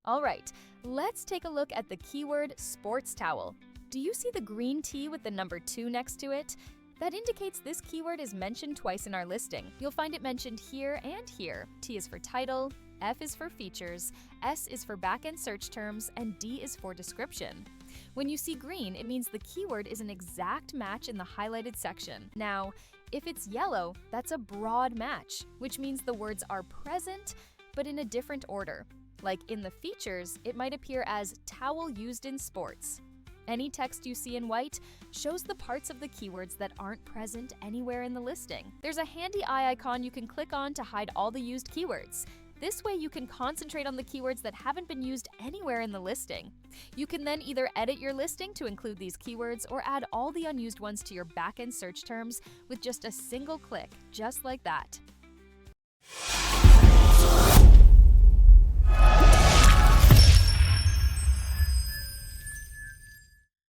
All right, let's take a look at the keyword sports towel. Do you see the green T with the number 2 next to it? That indicates this keyword is mentioned twice in our listing. You'll find it mentioned here and here. T is for title, F is for features, S is for backend search terms, and D is for description. When you see green, it means the keyword is an exact match in the highlighted section. Now, if it's yellow, that's a broad match, which means the words are present, but in a different order. Like in the features, it might appear as towel used in sports. Any text you see in white shows the parts of the keywords that aren't present anywhere in the listing. There's a handy eye icon you can click on to hide all the used keywords. This way you can concentrate on the keywords that haven't been used anywhere in the listing. You can then either edit your listing to include these keywords or add all the unused ones to your backend search terms with just a single click, just like that.